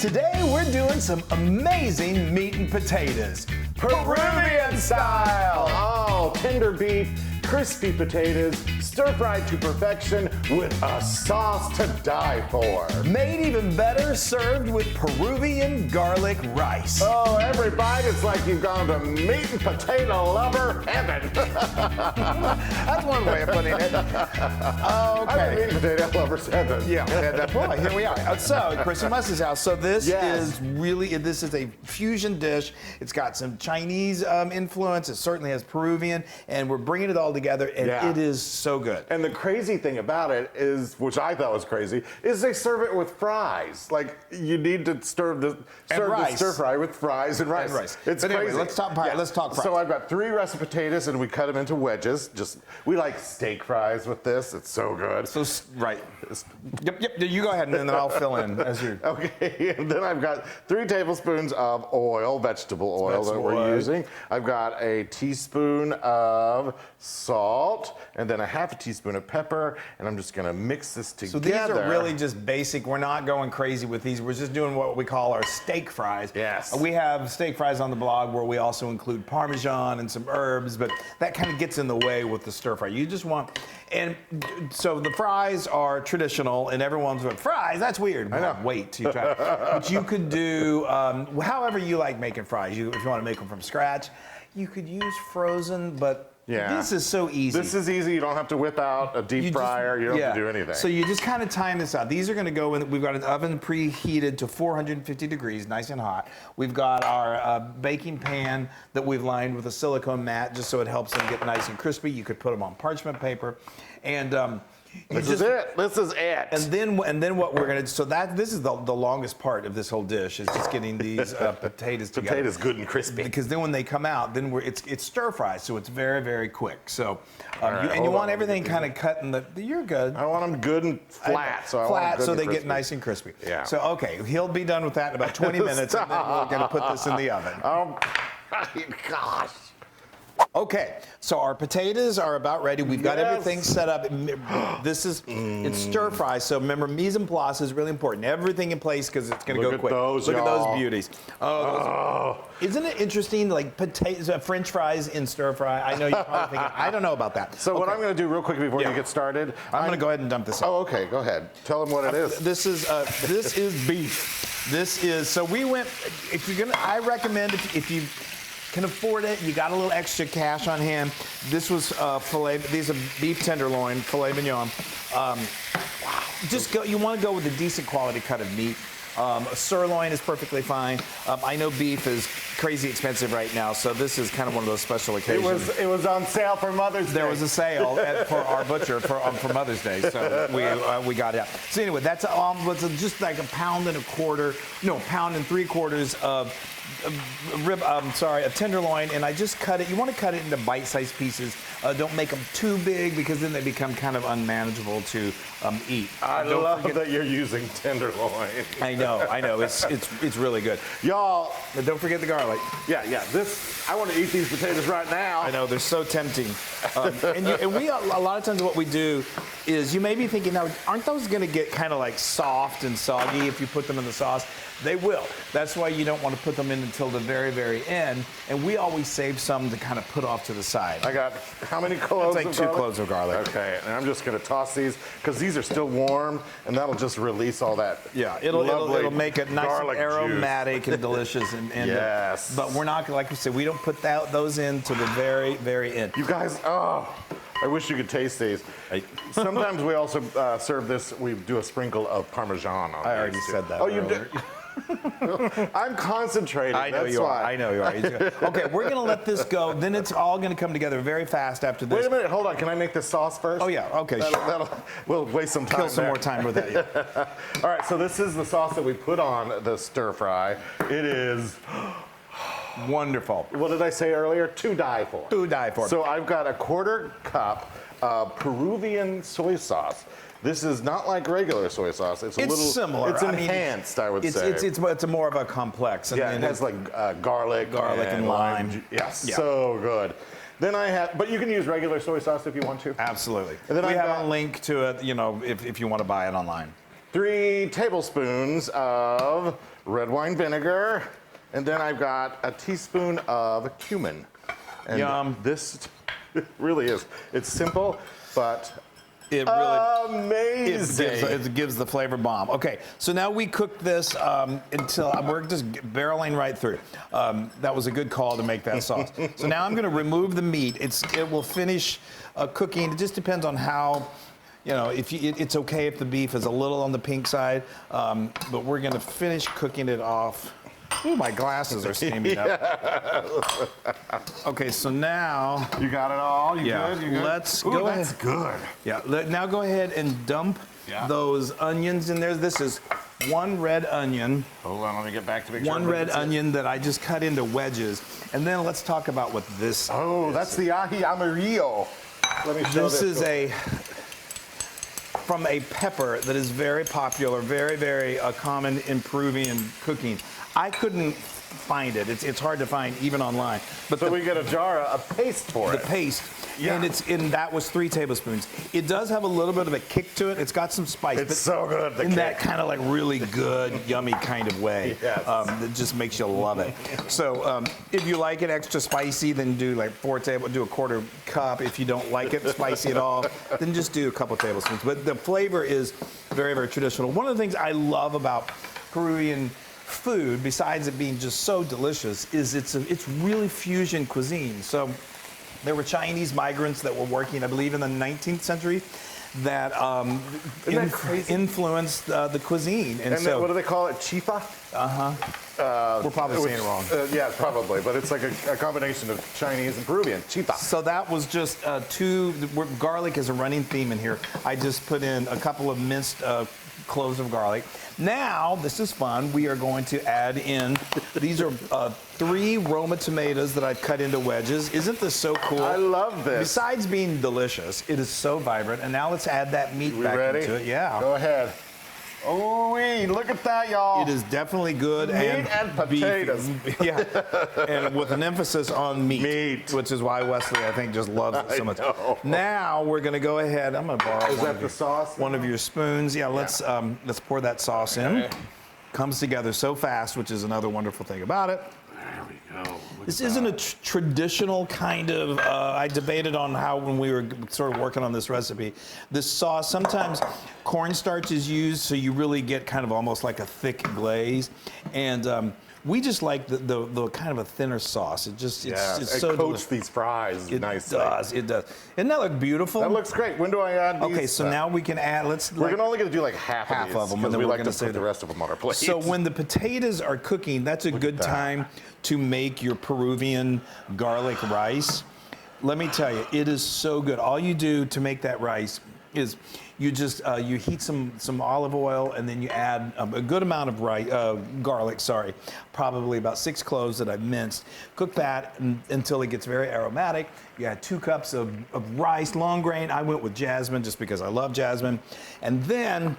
Today we're doing some amazing meat and potatoes. Peruvian style! Oh, tender beef, crispy potatoes, stir-fried to perfection with a sauce to die for. Made even better, served with Peruvian garlic rice. Oh, every bite is like you've gone to meat and potato lover heaven. That's one way of putting it. I'm Okay. meat and potato lover's heaven. Yeah, boy, here we are. So, Chris Muss's house. So this Yes. this is a fusion dish. It's got some Chinese influence. It certainly has Peruvian, and we're bringing it all together, and Yeah. it is so good. And the crazy thing about it is, which I thought was crazy, is they serve it with fries. Like, you need to serve the rice. stir fry with fries and rice. It's But anyway, crazy. let's talk fries. So I've got 3 russet potatoes, and we cut them into wedges. We like steak fries with this. It's so good. So right. Yep. You go ahead, and then I'll fill in as you. Okay, and then I've got 3 tablespoons of oil, vegetable oil that we're using. I've got a teaspoon of salt, and then a half a teaspoon of pepper, and I'm just gonna mix this together. So these are really just basic. We're not going crazy with these. We're just doing what we call our steak fries. Yes. We have steak fries on the blog where we also include Parmesan and some herbs, but that kind of gets in the way with the stir fry. You just want, and so the fries are traditional, and everyone's like, fries, that's weird. I know. Wait till you try it. But you could do, however you like making fries. If you want to make them from scratch, you could use frozen, but this is so easy. This is easy. You don't have to whip out a deep fryer. You don't have to do anything. So you just kind of time this out. These are going to go in. We've got an oven preheated to 450 degrees, nice and hot. We've got our baking pan that we've lined with a silicone mat just so it helps them get nice and crispy. You could put them on parchment paper, and This is it. And then what we're gonna do? So this is the longest part of this whole dish is just getting these potatoes together. Potatoes good and crispy. Because then when they come out, then it's stir fry, so it's very, very quick. So right, you want everything kind of cut in the. You're good. I want them good and flat. So they get nice and crispy. Yeah. So okay, he'll be done with that in about 20 minutes, and then we're gonna put this in the oven. Oh gosh. Okay, so our potatoes are about ready. We've got everything set up. It's stir fry, so remember, mise en place is really important. Everything in place because it's going to go quick. Look at those beauties. Isn't it interesting, like potatoes, French fries in stir fry? I know you're probably thinking, I don't know about that. So what I'm going to do real quick before you get started, I'm going to go ahead and dump this in. Oh, okay, go ahead. Tell them what it is. This is beef. So we went. If you're gonna, I recommend if you can afford it, you got a little extra cash on hand. This was filet. These are beef tenderloin, filet mignon. Just go. You want to go with a decent quality cut of meat. A sirloin is perfectly fine. I know beef is crazy expensive right now, so this is kind of one of those special occasions. It was on sale for Mother's Day. There was a sale for our butcher for Mother's Day, so we got it out. So anyway, that's just like a pound and pound and 3/4 of tenderloin, and I just cut it. You want to cut it into bite-sized pieces. Don't make them too big because then they become kind of unmanageable to eat. I love that you're using tenderloin. I know. It's really good. Y'all, But don't forget the garlic. yeah. I want to eat these potatoes right now. I know, they're so tempting. And we, a lot of times what we do is, you may be thinking, now, aren't those going to get kind of like soft and soggy if you put them in the sauce? They will. That's why you don't want to put them in until the very, very end. And we always save some to kind of put off to the side. I got how many cloves It's like 2 cloves of garlic. Okay, and I'm just going to toss these because these are still warm, and that'll just release all that. Yeah, it'll make it nice and aromatic and delicious. And yes. But we're not, like we said, we don't put those in to the very, very end. You guys, I wish you could taste these. Sometimes we also serve this. We do a sprinkle of Parmesan on. I already said that. Oh, you did. I'm concentrating. I know that's you why. are. I know you are. Okay, we're gonna let this go. Then it's all gonna come together very fast after this. Wait a minute. Hold on. Can I make this sauce first? Oh yeah. Okay. We'll waste some time. Kill some more time with that. Yeah. All right. So this is the sauce that we put on the stir fry. It is wonderful. What did I say earlier? To die for. To die for. So I've got a 1/4 cup of Peruvian soy sauce. This is not like regular soy sauce. It's a little similar. It's enhanced, I would say. It's more of a complex. And it has like garlic and lime. Yes, yeah. So good. Then I have, but you can use regular soy sauce if you want to. Absolutely. And then we have a link to it, if you want to buy it online. 3 tablespoons of red wine vinegar, and then I've got a teaspoon of cumin. And Yum. This really is. It's simple, but it really amazing. it gives the flavor bomb. Okay, so now we cook this until we're just barreling right through. That was a good call to make that sauce. So now I'm going to remove the meat. It will finish cooking. It just depends on how. It's okay if the beef is a little on the pink side, but we're going to finish cooking it off. Ooh, my glasses are steaming up. Okay, so now... You got it all? You good? You good? Let's go ahead. That's good. Yeah, now go ahead and dump those onions in there. This is one red onion. Hold on, let me get back to make One red onion that I just cut into wedges. And then let's talk about what this is. That's the Aji Amarillo. Let me show this. This is from a pepper that is very popular, very, very common in Peruvian cooking. I couldn't find it. It's hard to find even online. But so we get a jar of paste for it. The paste, and that was 3 tablespoons. It does have a little bit of a kick to it. It's got some spice. It's so good. In that kind of like really good, yummy kind of way. Yes. That just makes you love it. So if you like it extra spicy, then do like do a quarter cup. If you don't like it spicy at all, then just do a couple tablespoons. But the flavor is very, very traditional. One of the things I love about Peruvian food, besides it being just so delicious, is it's really fusion cuisine. So there were Chinese migrants that were working, I believe, in the 19th century that influenced the cuisine. And so, what do they call it? Chifa? We're probably saying it wrong. Yeah, probably, but it's like a combination of Chinese and Peruvian. Chifa. So that was just garlic is a running theme in here. I just put in a couple of minced cloves of garlic. Now, this is fun. We are going to add in, these are 3 Roma tomatoes that I've cut into wedges. Isn't this so cool? I love this. Besides being delicious, it is so vibrant. And now let's add that meat back into it. Yeah. Go ahead. Oh, look at that, y'all. It is definitely good. Meat and potatoes. Yeah, and with an emphasis on meat. Which is why Wesley, I think, just loves it so much. Now we're going to go ahead. I'm going to borrow sauce? One of your spoons. Yeah, let's pour that sauce in. Comes together so fast, which is another wonderful thing about it. There we go. This isn't a traditional kind of, I debated on how when we were sort of working on this recipe. This sauce, sometimes cornstarch is used, so you really get kind of almost like a thick glaze. And we just like the kind of a thinner sauce. It just, it's so coats these fries nicely. It does. Doesn't that look beautiful? That looks great. When do I add these? Okay, so now we can add, we're only going to do like half of them, and then we we're like to put the rest of them on our plate. So when the potatoes are cooking, that's a good time to make your Peruvian garlic rice. Let me tell you, it is so good. All you do to make that rice is you just you heat some olive oil, and then you add a good amount of garlic. Probably about 6 cloves that I've minced. Cook that until it gets very aromatic. You add 2 cups of rice, long grain. I went with jasmine just because I love jasmine, and then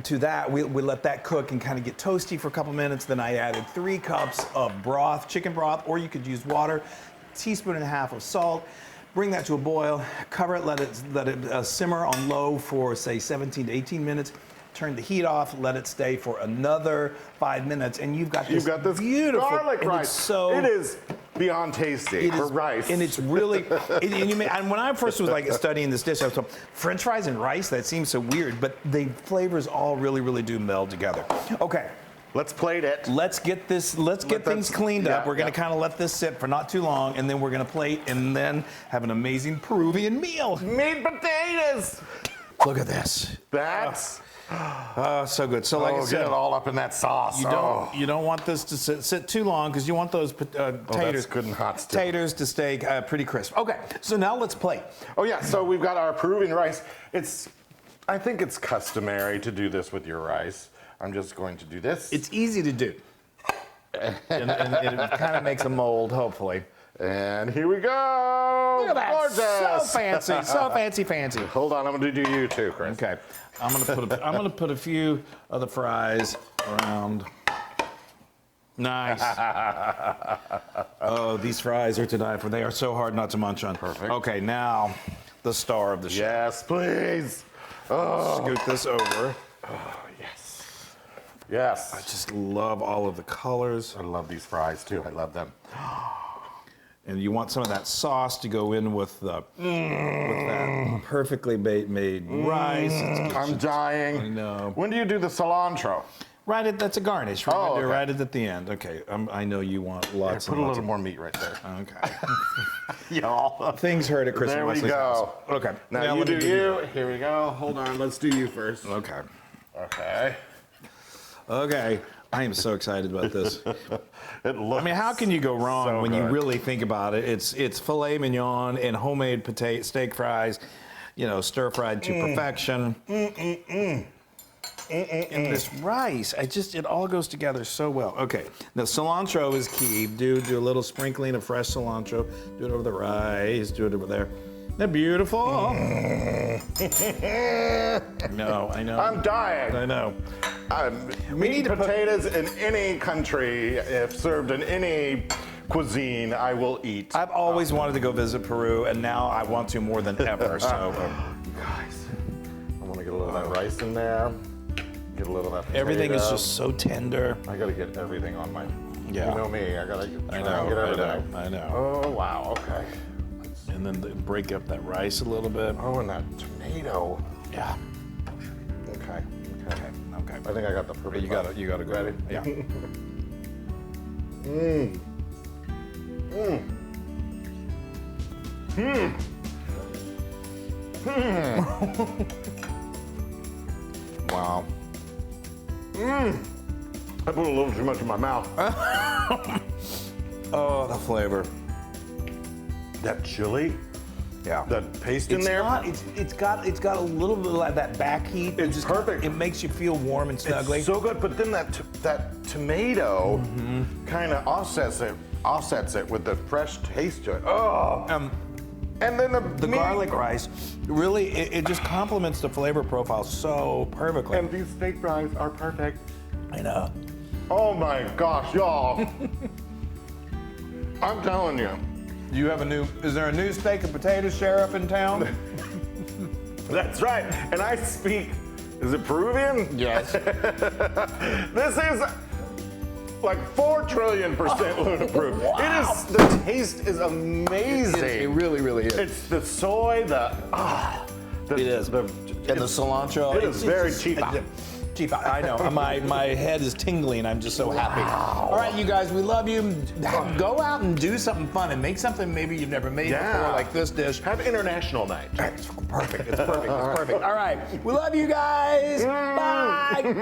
to that, we let that cook and kind of get toasty for a couple minutes. Then I added 3 cups of broth, chicken broth, or you could use water, 1.5 teaspoons of salt. Bring that to a boil, cover it, let it simmer on low for, say, 17 to 18 minutes. Turn the heat off, let it stay for another 5 minutes, and you've got this beautiful garlic rice. It is beyond tasty for rice. And it's really, and when I first was like studying this dish, I was like, French fries and rice, that seems so weird, but the flavors all really, really do meld together. Okay. Let's plate it. Let's get things cleaned up. We're going to kind of let this sit for not too long, and then we're going to plate and then have an amazing Peruvian meal. Meat potatoes. Look at this. That's so good. So like I said, get it all up in that sauce. You don't want this to sit too long because you want those taters to stay pretty crisp. Okay, so now let's plate. Oh yeah, so we've got our Peruvian rice. I think it's customary to do this with your rice. I'm just going to do this. It's easy to do. and it kind of makes a mold, hopefully. And here we go. Look at that. Gorgeous. So fancy. Hold on, I'm going to do you too, Chris. Okay. I'm going to put a few of the fries around. Nice. Oh, these fries are to die for. They are so hard not to munch on. Perfect. Okay, now the star of the show. Yes, please. Scoot this over. Oh, yes. Yes. I just love all of the colors. I love these fries too. I love them. And you want some of that sauce to go in with the with that perfectly made rice. I'm dying. I know. When do you do the cilantro? That's a garnish. We're Oh, gonna do okay. right at the end. Okay, I know you want lots. Put and a lots little more meat right there. Okay. Y'all. Things hurt at Chris There and we Wesley's go. house. Okay. Now you let me do you. Here we go. Hold on. Let's do you first. Okay. Okay. Okay. I am so excited about this. It looks. I mean, how can you go wrong so when you good. really think about it? It's filet mignon and homemade steak fries, stir fried to perfection. And this rice, it all goes together so well. Okay, now cilantro is key. Do a little sprinkling of fresh cilantro. Do it over the rice. Do it over there. Isn't that beautiful? No, I know. I'm dying. I know. Meat potatoes in any country, if served in any cuisine, I will eat. I've always wanted to go visit Peru, and now I want to more than ever. So, Guys, I want to get a little of that rice in there. Get a little of that potato. everything is just so tender. I gotta get everything on my. Yeah. You know me. I gotta try and know, get everything. I know. Oh wow. Okay. And then break up that rice a little bit. Oh, and that tomato. Yeah. Okay. Okay. Okay. I think I got the perfect. You got to go. Ready? Yeah. Wow. I put a little too much in my mouth. Oh, the flavor. That chili, Yeah. that paste in there. It's got a little bit of that back heat. It's just perfect. It makes you feel warm and snuggly. It's so good, but then that tomato kind of offsets it with the fresh taste to it. Oh, and then the meat. garlic rice really it just complements the flavor profile so perfectly. And these steak fries are perfect. I know. Oh my gosh, y'all! I'm telling you. Is there a new steak and potato sheriff in town? That's right. And I speak, is it Peruvian? Yes. This is like 4 trillion % Loon-approved. Wow. It is, the taste is amazing. It really, really is. It's the soy, It is. And the cilantro. It is very cheap. Chief, I know. My head is tingling. I'm just so happy. All right, you guys, we love you. Go out and do something fun and make something maybe you've never made before, like this dish. Have international night. It's perfect. It's perfect. It's perfect. All right. We love you guys. Bye.